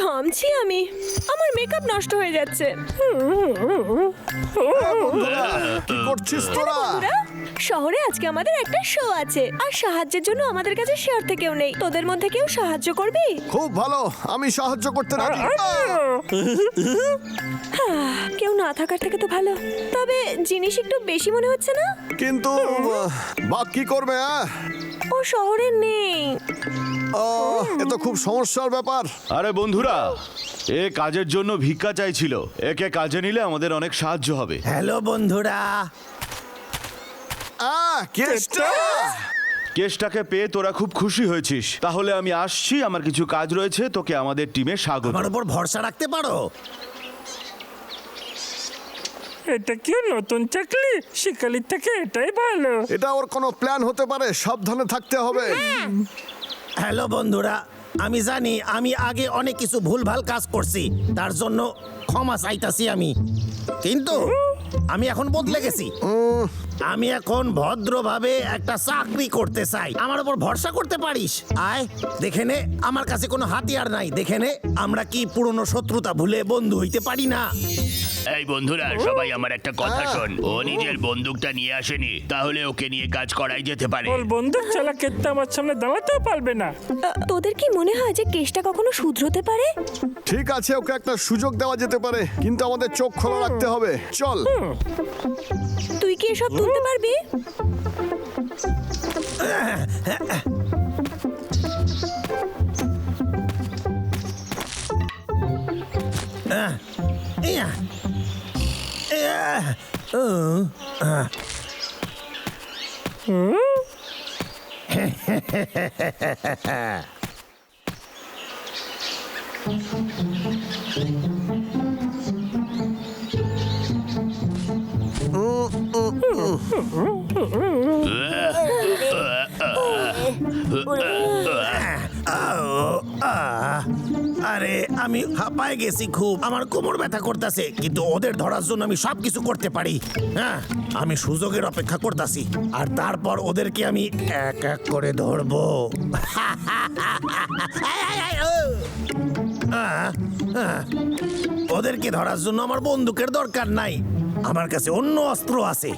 ঘামছি আমি, আমার মেকআপ নষ্ট হয়ে যাচ্ছে। কি করছিস তোরা? বন্ধুরা, শহরে আজকে আমাদের একটা শো আছে, আর সাহায্যের জন্য আমাদের কাছে শহর থেকেও নেই। তোদের মধ্যে কেউ সাহায্য করবি? খুব ভালো, আমি সাহায্য করতে রাজি। কেউ না থাকার থেকে তো ভালো, তবে জিনিস একটু বেশি মনে হচ্ছে না? কিন্তু বাক কি করবে? ও শহরে নেই। এ তো খুব সমস্যার ব্যাপার। আরে বন্ধুরা, এ কাজের জন্য ভিক্ষা চাইছিল। একে কাজে নিলে আমাদের অনেক সাহায্য হবে। হ্যালো বন্ধুরা। কেসটা কেসটাকে পেয়ে তোরা খুব খুশি হয়েছিস। তাহলে আমি আসছি, আমার কিছু কাজ রয়েছে। তোকে আমাদের টিমে স্বাগত। আমার উপর ভরসা রাখতে পারো। এটা কি নতুন চাকরি? শিকালির থেকে এটাই ভালো। এটা ওর কোনো প্ল্যান হতে পারে, সাবধানে থাকতে হবে। হ্যালো বন্ধুরা, আমি জানি আমি আগে অনেক কিছু ভুলভাল কাজ করছি, তার জন্য ক্ষমা চাইতাছি আমি। কিন্তু আমি এখন বদলে গেছি। আমি এখন ভদ্রভাবে একটা চাকরি করতে চাই। আমার উপর ভরসা করতে পারিস? আয় দেখে নে, আমার কাছে কোনো হাতিয়ার নাই। দেখে নে, আমরা কি পুরনো শত্রুতা ভুলে বন্ধু হইতে পারি না? এই বন্ধুরা, সবাই আমার একটা কথা শোন। ও নিজের বন্দুকটা নিয়ে আসেনি, তাহলে ওকে নিয়ে কাজ করাই যেতে পারে। ওর বন্দুক চালা কেটে আমার সামনে দাঁড়াতেও পারবে না। তোদের কি মনে হয় যে কেসটা কখনো শুধরোতে পারে? ঠিক আছে, ওকে একটা সুযোগ দেওয়া যেতে পারে, কিন্তু আমাদের চোখ খোলা রাখতে হবে। চল। তুই কি এসব তুলতে পারবি? ইয়া, ইয়া, আরে আমি হাঁপায় গেছি খুব, আমার কোমর ব্যথা করতেছে। কিন্তু ওদের ধরার জন্য আমি সবকিছু করতে পারি। হ্যাঁ, আমি সুযোগের অপেক্ষা করতেছি, আর তারপর ওদেরকে আমি এক এক করে ধরবো। ওদেরকে ধরার জন্য আমার বন্দুকের দরকার নাই, আমার কাছে অন্য অস্ত্র আছে।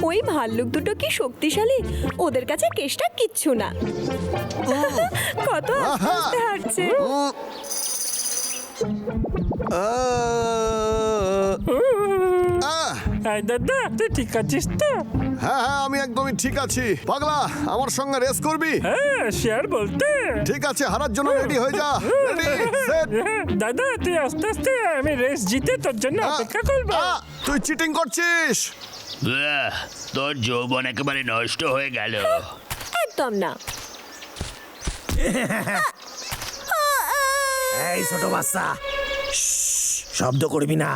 ওই ভাল্লুক দুটো কি শক্তিশালী! ওদের কাছে কেসটা কিচ্ছু না। কত আস্তে আস্তে হাঁটছে। এই দাদা, তুই ঠিক আছিস তো? হ্যাঁ হ্যাঁ, আমি একদমই ঠিক আছি। পাগলা, আমার সঙ্গে রেস করবি? হ্যাঁ, শেয়ার বলতে। ঠিক আছে, হারার জন্য রেডি হয়ে যা। Ready, set. দাদা, তুই আস্তে আস্তে, আমি রেস জিতে তোর জন্য অপেক্ষা করবো। তুই চিটিং করছিস। তোর যৌবন একেবারে নষ্ট হয়ে গেল। একদম না। এই ছোট বাচ্চা, শব্দ করবি না।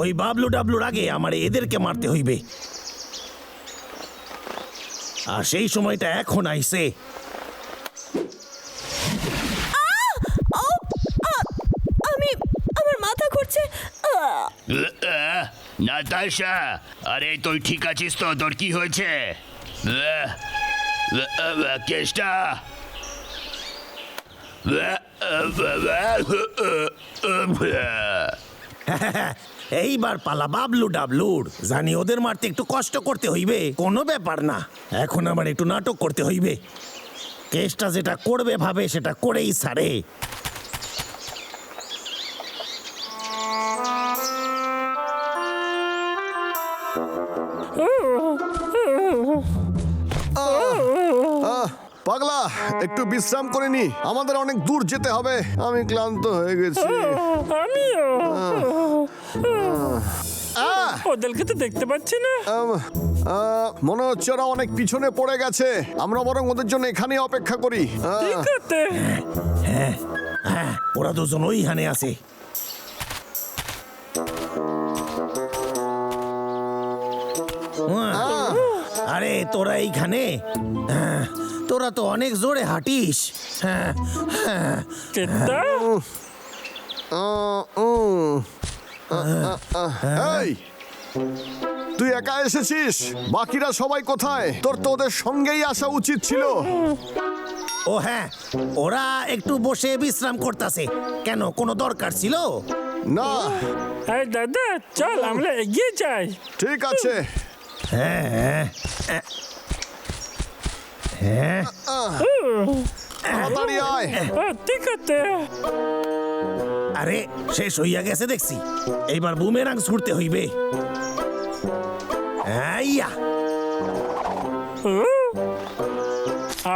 ওই বাবলু ডাবলুর আগে আমার এদেরকে মারতে হইবে, আর সেই সময়টা এখন আইছে। আমার মাথা ঘুরছে। নাতাশা, আরে তুই ঠিক আছিস তো? তোর কি হয়েছে? কেসটা এইবার পালা বাবলু ডাবলুর। জানি ওদের মারতে একটু কষ্ট করতে হইবে, কোনো ব্যাপার না। এখন আমার একটু নাটক করতে হইবে। কেসটা যেটা করবে ভাবে সেটা করেই ছাড়ে। পাগলা, একটু বিশ্রাম করে নি, আমাদের অনেক দূর যেতে হবে। আমি ক্লান্ত হয়ে গেছি। আমিও। ওদেরকে তো দেখতে পাচ্ছি না। মনে হচ্ছে ওরা অনেক পিছনে পড়ে গেছে। আমরা বরং ওদের জন্য এখানেই অপেক্ষা করি। ঠিক আছে। হ্যাঁ, ওরা দুজন ওইখানে আছে। আরে তোরা এইখানে? তোরা তো অনেক জোরে হাঁটিস। হ্যাঁ, কেতা? এই তুই একা এসেছিস, বাকিরা সবাই কোথায়? তোর তো ওদের সঙ্গেই আসা উচিত ছিল। ও হ্যাঁ, ওরা একটু বসে বিশ্রাম করতেছে। কেন, কোনো দরকার ছিল? না, এই দাদা চল আমরা এগিয়ে যাই। ঠিক আছে। হ্যাঁ হ্যাঁ হ্যাঁ তাড়াতাড়ি আয়। ঠিক আছে। আরে শেষ হইয়া গেছে দেখছি, এইবার বুমেরাং ছুটতে হইবে। আইয়া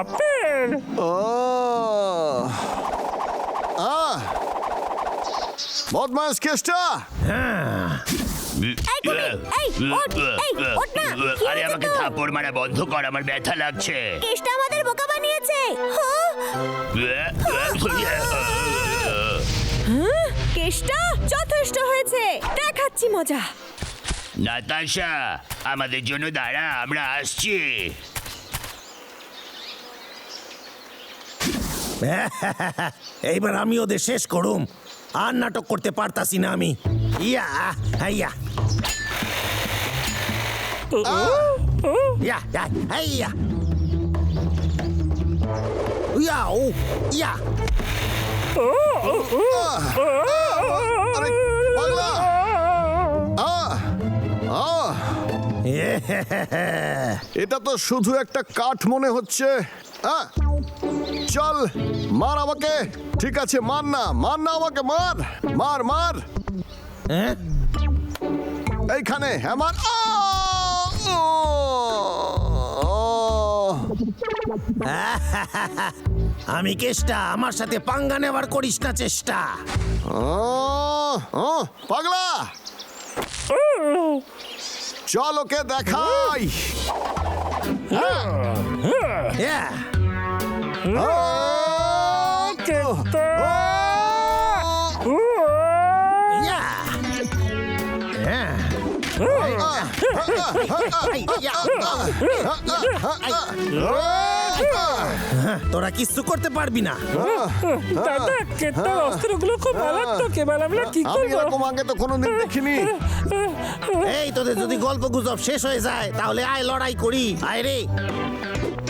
আপেল। বদমাস কেষ্টা, ওঠ না, কি আরে হয়েছে আমাকে তোর? থাপ্পড় মারা বন্ধ কর, আমার ব্যথা লাগছে। কেষ্টা আমাদের বোকা বানিয়েছে। কেষ্টা যথেষ্ট হয়েছে, দেখাচ্ছি মজা। নাতাশা, আমাদের জন্য দাঁড়া, আমরা আসছি। এইবার আমি ওদের শেষ করুম। আর নাটক করতে পারতাছি না আমি। ইয়া হাইয়া ইয়া ইয়া হাইয়া ইয়া ও ইয়া। আরে পাগলা। এটা তো শুধু একটা কাঠ মনে হচ্ছে। চল মার আমাকে। ঠিক আছে, মার না আমাকে, মার মার মার। হ্যাঁ? এইখানে হ্যাঁ, মার। আমি কেষ্টা, আমার সাথে পাঙ্গা নেওয়ার করিস না চেষ্টা। পাগলা, চল ওকে দেখাই। ইয়া ইয়া হ্যাঁ। তোরা কিচ্ছু করতে পারবি না। দাদা কেতার অস্ত্রগুলো খুব মারাত্মক, এবার আমরা কি আমি করবো? এরকম আগে তো কোনোদিন দেখিনি। এই তোদের যদি গল্প গুজব শেষ হয়ে যায় তাহলে আয় লড়াই করি। আয় রে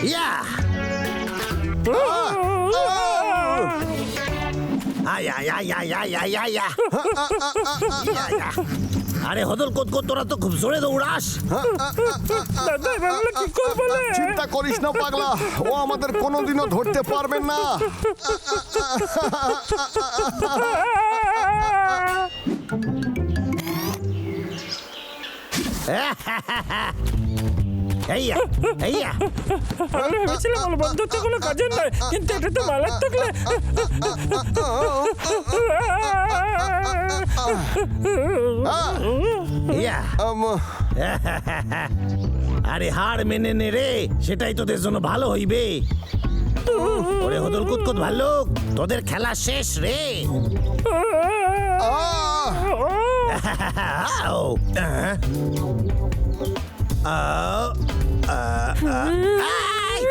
ইয়া আয় আয় আয় আয় আয় আয় আয় আয়। আরে হদল কোত তোরা তো খুব জোরে দৌড়াস। দাদা এবার আমরা কি করবো রে? চিন্তা করিস না পাগলা, ও আমাদের কোনোদিনও ধরতে পারবেন না। এইয়া এইয়া আমরা ভেবেছিলাম ওর বন্ধুত্বগুলো কাজের নয়, কিন্তু এটা তো মারাত্মক রে। ইয়া আরে হার মেনে নে রে, সেটাই তোদের জন্য ভালো হইবে। ওরে হদল কুতকুত ভাল্লুক, তোদের খেলা শেষ রে। আও, আও, আই।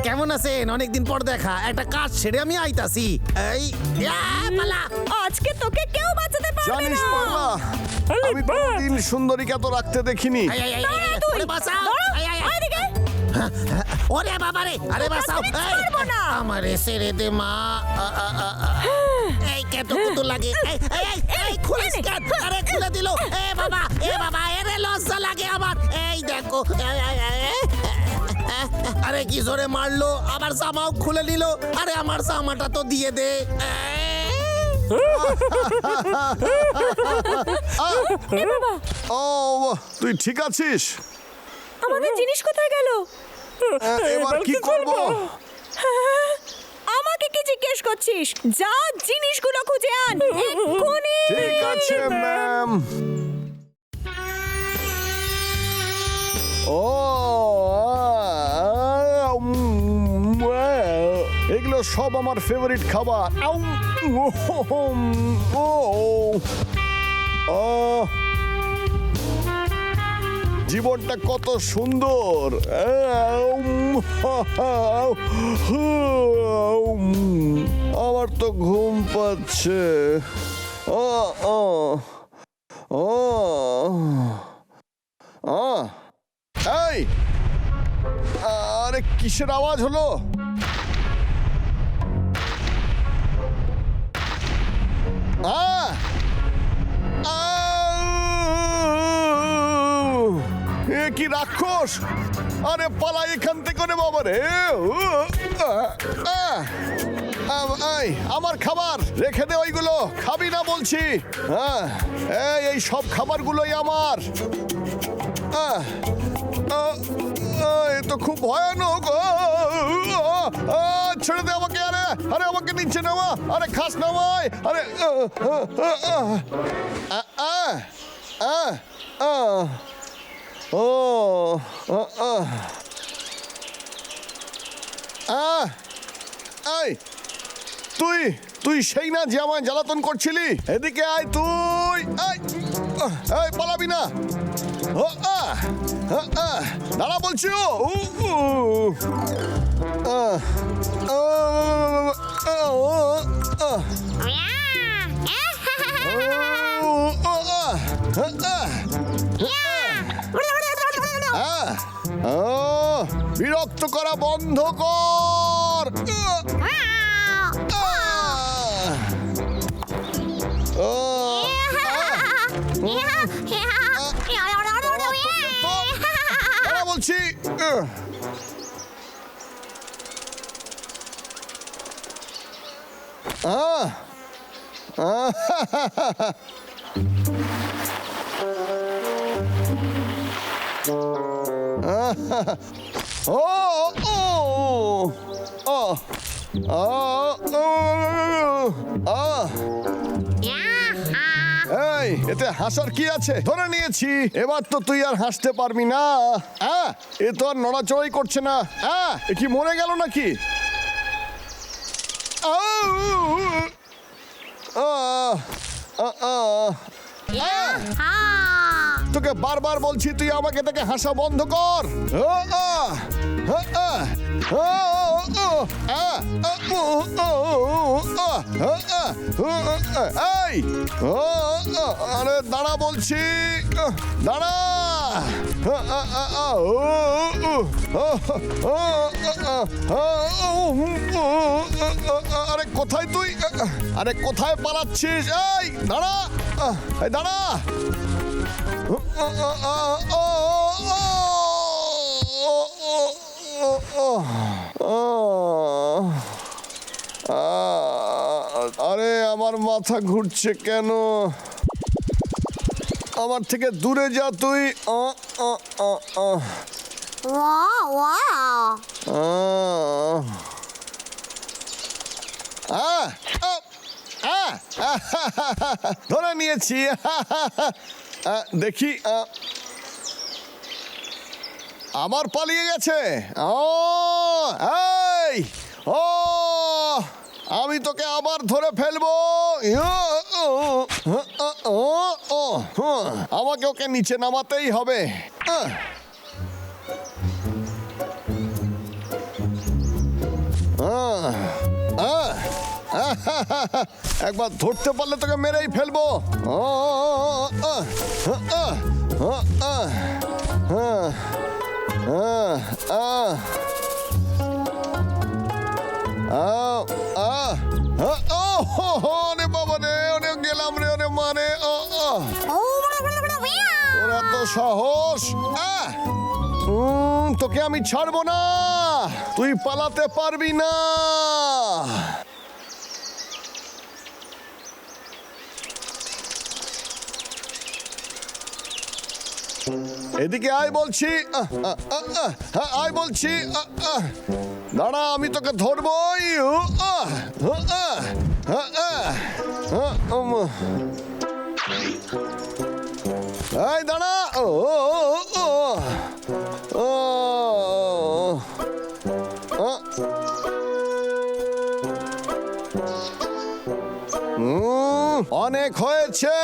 কেমন আছেন? অনেকদিন পর দেখা। একটা কাজ ছেড়ে আমি আইতাছি। এই ইয়া, পালা। আজকে তোকে কেউ বাঁচাতে পারবে জানিস না। পাগলা, আরে আমি বাস। কোনোদিন সুন্দরীকে এত রাখতে দেখিনি। এই, এই, এই, এই, দাঁড়া তুই। ওরে বাঁচাও। দাঁড়া, এই, এই, এই। আয় এদিকে। ওরে বাবা রে, আরে বাঁচাও। আমি এই, ছাড়বো না। আমারে ছেড়ে দে মা। এই কেত কত লাগে। এই এই এই, এই খুলে এনে। কেন? আরে খুলে দিল। এ বাবা এরে লজ্জা লাগে আমার। এই দেখো এই, এই, এই। আরে কি জোরে মারলো, আবার জামাও খুলে নিল। আরে আমার জামাটা তো দিয়ে দে। এ বাবা, ও, তুই ঠিক আছিস? আমাদের জিনিস কোথায় গেল? এবার কি করব? আমাকে কি জিজ্ঞেস করছিস? যা জিনিসগুলো খুঁজে আন এক্ষুনি। ঠিক আছে ম্যাম। ও এগুলো সব আমার ফেভারিট খাবার। ও জীবনটা কত সুন্দর। আমার তো ঘুম পাচ্ছে। এই, আরে কিসের আওয়াজ হলো? এ কি রাক্ষস! আরে পালাই এখান থেকে রে বাবা রে! আমার খাবার রেখে দে, ওইগুলো খাবি না বলছি। এই সব খাবারগুলোই আমার। এ তো খুব ভয়ানক। ছেড়ে দে আমাকে। আরে আরে আমাকে নিচে নামা। আরে খাস নামায়। আরে তুই তুই সেই না যে আমায় জ্বালাতন করছিলি? এদিকে আয় তুই। এই পালাবি না। দাঁড়া বলছি। বিরক্ত করা বন্ধ কর। বলছি এই, এতে হাসার কি আছে? ধরে নিয়েছি, এবার তো তুই আর হাসতে পারবি না। এ তো আর নড়াচড়াই করছে না। এ কি মরে গেল নাকি? তোকে বারবার বলছি তুই আমাকে থেকে হাসা বন্ধ কর। এই, আরে দাঁড়া বলছি, দাঁড়া। আরে কোথায় তুই? আরে কোথায় পালাচ্ছিস? এই দাঁড়া, এই দাঁড়া। আরে আমার মাথা ঘুরছে কেন? আমার থেকে দূরে যা তুই। ধরে নিয়েছি। দেখি, আমার পালিয়ে গেছে। এই, আমি তোকে আবার ধরে ফেলবো। আমাকে ওকে নিচে নামাতেই হবে। একবার ধরতে পারলে তোকে মেরেই ফেলবো। রে বাবা রে, অনেক গেলাম রে। ওরে মানে ওর এত সাহস! তোকে আমি ছাড়বো না, তুই পালাতে পারবি না। এদিকে আয় বলছি, আয় বলছি। দাঁড়া, আমি তোকে ধরবই। এই দাঁড়া। অনেক হয়েছে।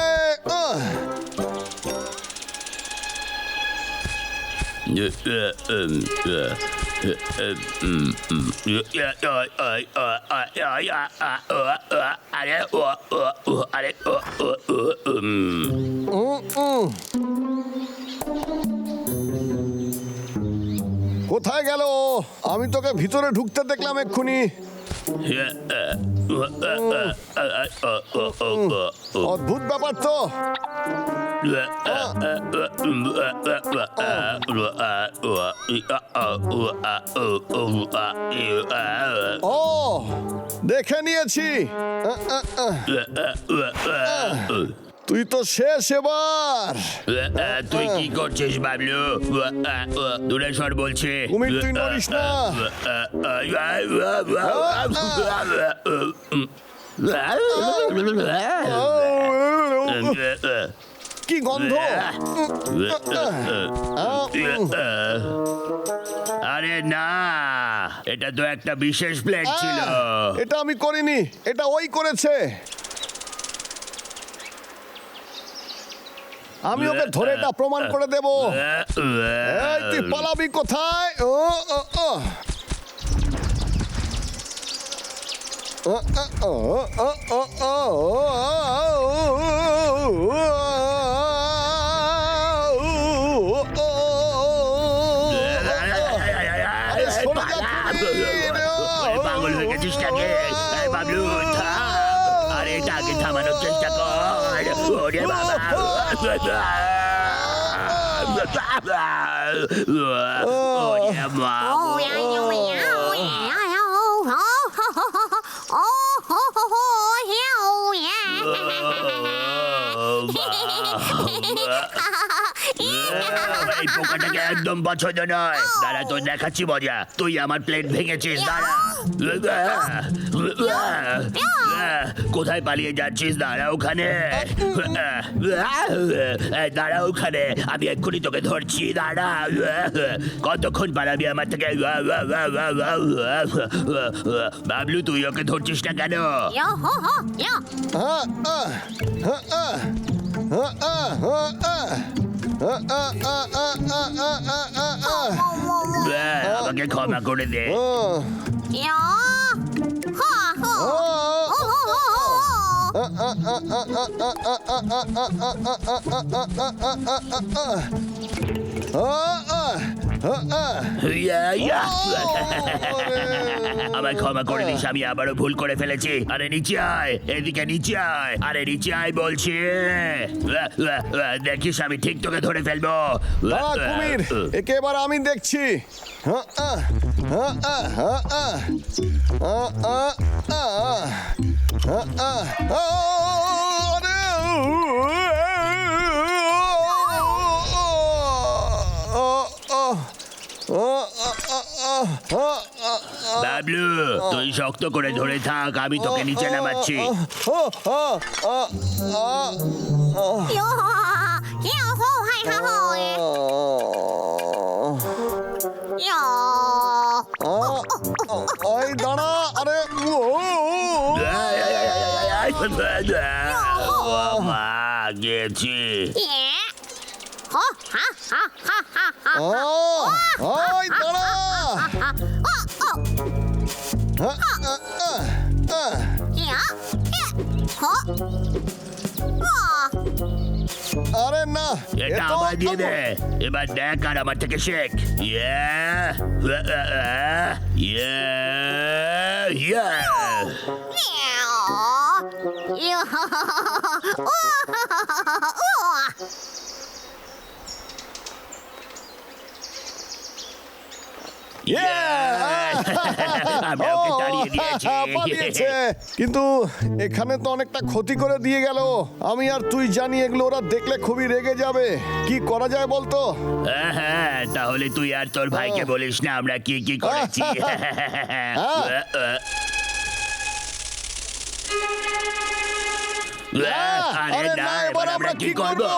কোথায় গেল? আমি তোকে ভিতরে ঢুকতে দেখলাম এক্ষুনি। অদ্ভুত ব্যাপার তো। ও, দেখে নিয়েছি। তুই তো শেষ এবার। তুই কি করছিস বাবলু? দূরে সর বলছি। কুমির, তুই নড়িস না। কি গন্ধ! আরে না, এটা তো একটা বিশেষ প্লেট ছিল। এটা আমি করিনি, এটা ওই করেছে। আমি ওকে ধরে এটা প্রমাণ করে দেব। এই, তুই পালাবি কোথায়? ও ও ও ও ও ও ও পাগল হয়ে গেছিস নাকি? বাবলু থাম। আরে এটাকে থামানোর চেষ্টা কর। ওরে বাবা, ওরে মা। এই পোকাটাকে একদম পছন্দ নয়। দাঁড়া, তোর দেখাচ্ছি মজা। তুই আমার প্লেট ভেঙেছিস। দাঁড়া। কোথায় পালিয়ে যাচ্ছিস? দাঁড়া ওখানে। দাঁড়া ওখানে, আমি এক্ষুনি তোকে ধরছি। দাঁড়া। কতক্ষণ পালাবি আমার থেকে? বাবলু, তুই ওকে ধরছিস না কেন? আমাকে ক্ষমা করে দে। আমায় ক্ষমা করে দিস, আমি আবারও ভুল করে ফেলেছি। আরে নিচে আয়, এদিকে নিচে আয়। আরে নিচে আয় বলছি। দেখিস আমি ঠিক তোকে ধরে ফেলবো। দাঁড়া কুমির, একে এবার আমি দেখছি। বাবলু, তুই শক্ত করে ধরে থাক, আমি তোকে নিচে নামাচ্ছি। ওই দাঁড়া। আরে গেছি। ওই দাঁড়া। আরে না, এটা আমায় দিয়ে দে। এবার দেখ আর আমার থেকে শেখ। আমরা ওকে তাড়িয়ে দিয়েছি। পালিয়েছে। কিন্তু এখানে তো অনেকটা ক্ষতি করে দিয়ে গেল। আমি আর তুই জানি এগুলো ওরা দেখলে খুবই রেগে যাবে। কি করা যায় বলতো? হ্যাঁ, তাহলে তুই আর তোর ভাইকে বলিস না আমরা কি কি করেছি। আরে না, এবার আমরা কি করবো?